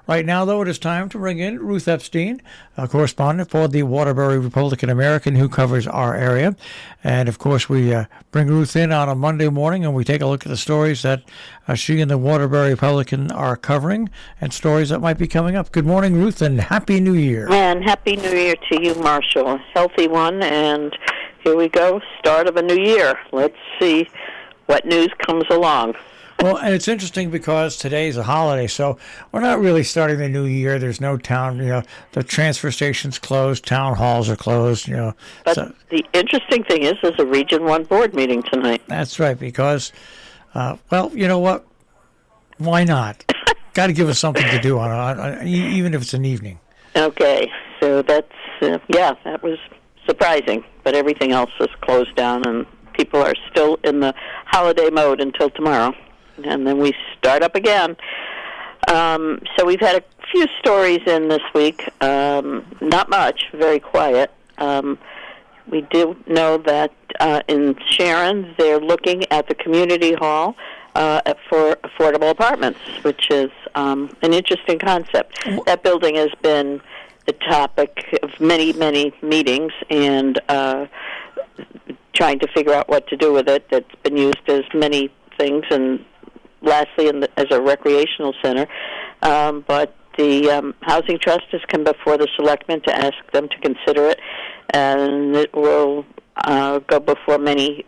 Right now, though, it is time to bring in Ruth Epstein, a correspondent for the Waterbury Republican American who covers our area. And, of course, we bring Ruth in on a Monday morning and we take a look at the stories that she and the Waterbury Republican are covering and stories that might be coming up. Good morning, Ruth, and Happy New Year. And Happy New Year to you, Marshall. A healthy one, and here we go, start of a new year. Let's see what news comes along. Well, and it's interesting because today's a holiday, so we're not really starting the new year. There's no town, the transfer station's closed, town halls are closed, But so, the interesting thing is there's a Region 1 board meeting tonight. That's right, because, well, you know what? Why not? Got to give us something to do even if it's an evening. Okay, so that's, that was surprising, but everything else is closed down, and people are still in the holiday mode until tomorrow. And then we start up again. So we've had a few stories in this week. Not much, very quiet. We do know that in Sharon, they're looking at the community hall for affordable apartments, which is an interesting concept. That building has been the topic of many, many meetings, and trying to figure out what to do with it. It's been used as many things, and lastly as a recreational center. But the Housing Trust has come before the selectmen to ask them to consider it, and it will go before many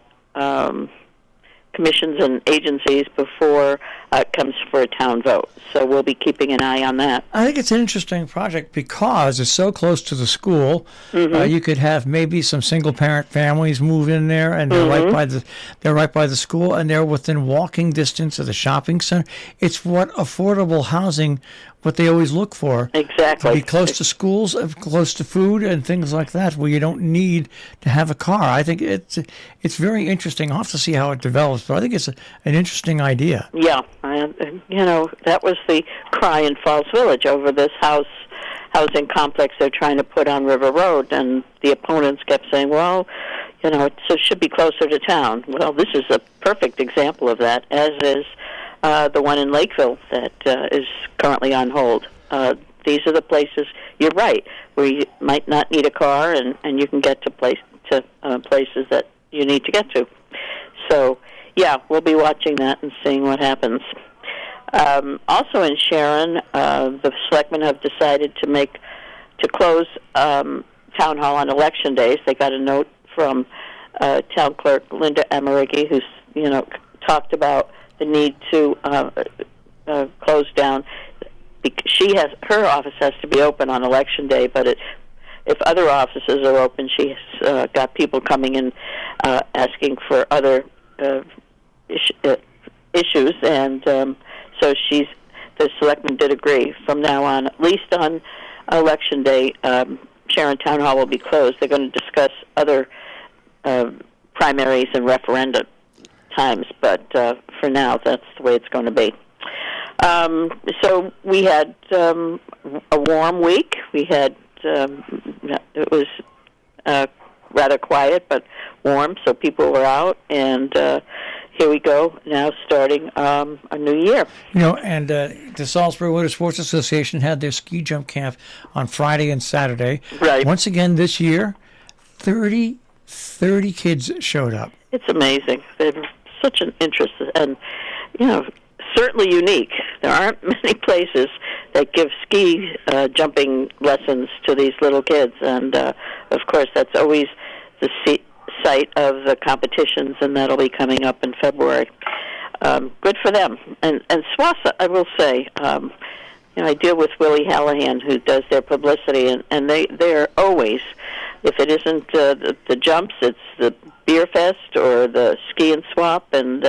commissions and agencies before it comes for a town vote. So we'll be keeping an eye on that. I think it's an interesting project because it's so close to the school. Mm-hmm. You could have maybe some single-parent families move in there, and they're right by the school, and they're within walking distance of the shopping center. It's what affordable housing, what they always look for. Exactly. To be close to schools, close to food, and things like that, where you don't need to have a car. I think it's very interesting. I'll have to see how it develops, but I think it's an interesting idea. Yeah, that was the cry in Falls Village over this housing complex they're trying to put on River Road, and the opponents kept saying, well, it should be closer to town. Well, this is a perfect example of that, as is the one in Lakeville that is currently on hold. These are the places, you're right, where you might not need a car, and you can get to places that you need to get to. So, yeah, we'll be watching that and seeing what happens. Also in Sharon, the selectmen have decided to close town hall on election days. They got a note from town clerk Linda Amerighi, who's talked about the need to close down. Because her office has to be open on election day, but if other offices are open, she's got people coming in asking for other issues, and so the selectmen did agree from now on, at least on election day, Sharon Town Hall will be closed. They're going to discuss other primaries and referenda times, but for now, that's the way it's going to be. So we had a warm week. We had it was rather quiet but warm, so people were out, and here we go now, starting a new year. And the Salisbury Winter Sports Association had their ski jump camp on Friday and Saturday. Right. Once again this year, 30 kids showed up. It's amazing. There's such an interest, and certainly unique. There aren't many places that give ski jumping lessons to these little kids, and of course that's always the site of the competitions, and that'll be coming up in February. Good for them. And SWASA, I will say, I deal with Willie Hallahan, who does their publicity, and they're always, if it isn't the jumps, it's the beer fest or the ski and swap, and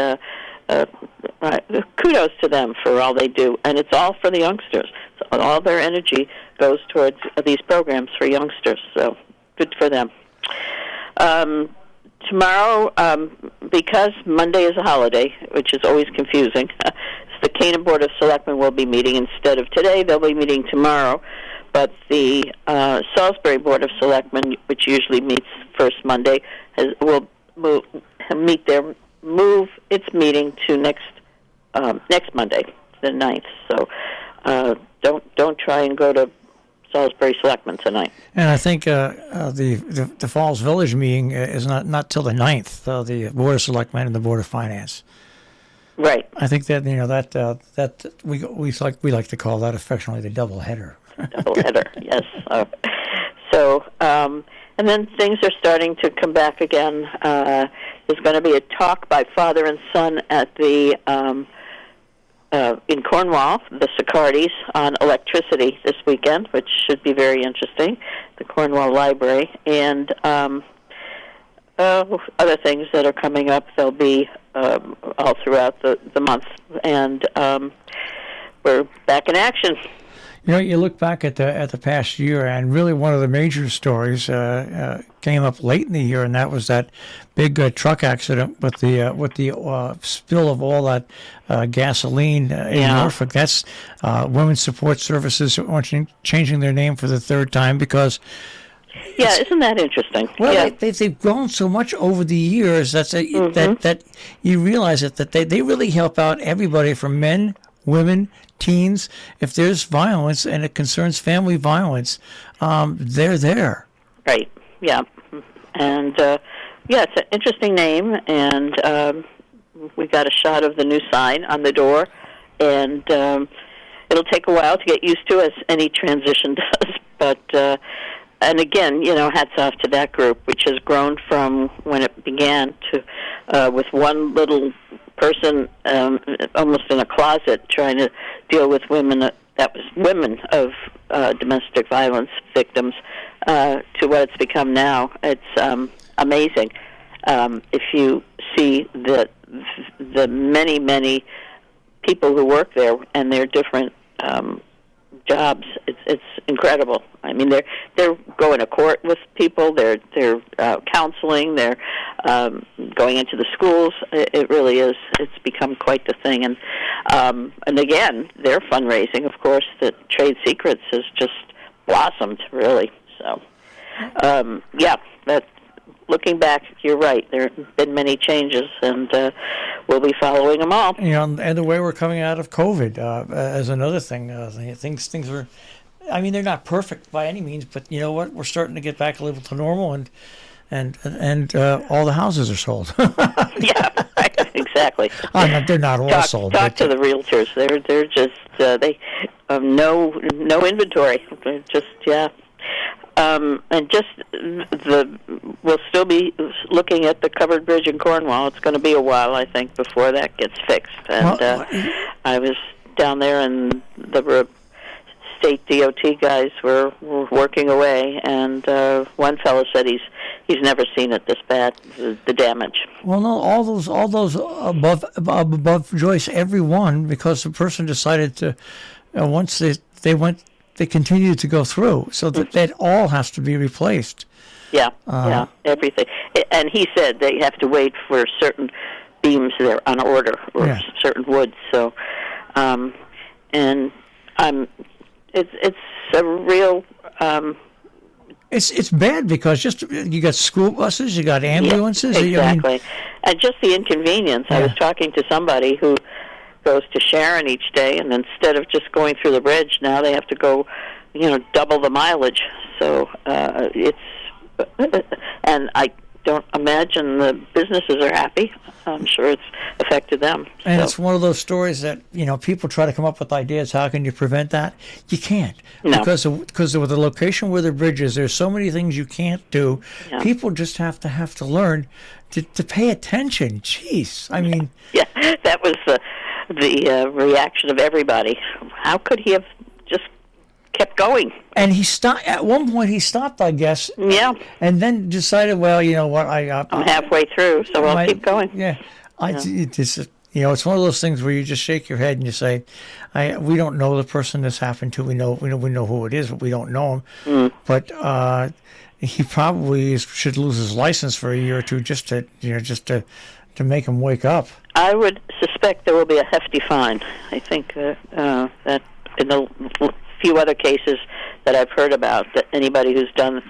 kudos to them for all they do, and it's all for the youngsters. So all their energy goes towards these programs for youngsters, so good for them. Tomorrow, because Monday is a holiday, which is always confusing, the Canaan Board of Selectmen will be meeting instead of today. They'll be meeting tomorrow, but the Salisbury Board of Selectmen, which usually meets first Monday, will move its meeting to next Monday, the 9th. So don't try and go to Salisbury Selectmen tonight. And I think the Falls Village meeting is not till the 9th. The Board of Selectmen and the Board of Finance. Right. I think that that we like to call that affectionately the double header. Double header, yes. And then things are starting to come back again. There's going to be a talk by father and son at the in Cornwall, the Sicardis, on electricity this weekend, which should be very interesting. The Cornwall Library and other things that are coming up. They'll be all throughout the month, and we're back in action. You know, you look back at the past year, and really one of the major stories came up late in the year, and that was that big truck accident with the spill of all that gasoline in Norfolk. That's Women's Support Services changing their name for the third time because. Yeah, isn't that interesting? Well, yeah. they've grown so much over the years that you realize that they really help out everybody from men, women, teens. If there's violence and it concerns family violence, they're there. Right. Yeah. And it's an interesting name, and we got a shot of the new sign on the door, and it'll take a while to get used to, as any transition does. But and again, hats off to that group, which has grown from when it began to with one little person almost in a closet trying to deal with women that was women of domestic violence victims to what it's become now. It's amazing. If you see the many people who work there and their different jobs, it's incredible. I mean, they're going to court with people. They're counseling. They're going into the schools. It really is. It's become quite the thing. And again, their fundraising, of course, the Trade Secrets has just blossomed, really. So, looking back, you're right. There have been many changes, and we'll be following them all. And the way we're coming out of COVID as another thing. Things are, I mean, they're not perfect by any means, but you know what? We're starting to get back a little to normal, and all the houses are sold. Yeah, exactly. They're not all sold. Talk to the realtors. They're just they no inventory. They're just and just we'll still be looking at the covered bridge in Cornwall. It's going to be a while, I think, before that gets fixed. And I was down there, and the state DOT guys were working away, and one fellow said he's never seen it this bad, the damage. Well, no, all those above Joyce, every one, because the person decided to once they went. They continue to go through, so that all has to be replaced. Yeah, everything. And he said they have to wait for certain beams there on order or certain woods. So, it's a real. It's bad because just you got school buses, you got ambulances. Yeah, exactly, I mean, and just the inconvenience. Yeah. I was talking to somebody who goes to Sharon each day, and instead of just going through the bridge, now they have to go, double the mileage. So and I don't imagine the businesses are happy. I'm sure it's affected them. And it's one of those stories that people try to come up with ideas. How can you prevent that? You can't, because of the location where the bridge is. There's so many things you can't do. Yeah. People just have to learn to pay attention. Jeez, I mean, that was the reaction of everybody. How could he have just kept going? And he stopped at one point. He stopped, I guess. Yeah. And then decided, well, you know what? I'm halfway through, so I'll keep going. Yeah. It's one of those things where you just shake your head and you say, we don't know the person this happened to. We know who it is, but we don't know him. But he probably should lose his license for a year or two just to make him wake up. I would suspect there will be a hefty fine. I think that in the few other cases that I've heard about, that anybody who's done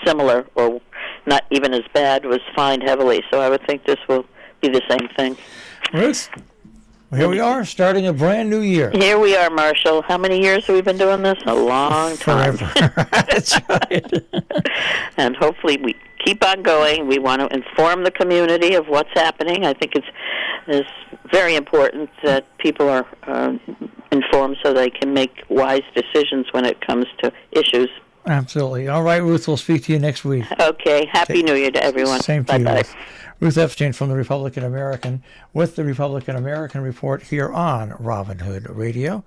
similar or not even as bad was fined heavily. So I would think this will be the same thing. Ruth, Well, here we are, starting a brand new year. Here we are, Marshall. How many years have we been doing this? A long time. Forever. That's right. And hopefully we keep on going. We want to inform the community of what's happening. I think it's very important that people are informed so they can make wise decisions when it comes to issues. Absolutely. All right, Ruth, we'll speak to you next week. Okay. Happy New Year to everyone. Same to you, Bye-bye. Ruth Epstein from the Republican American with the Republican American Report here on Robin Hood Radio.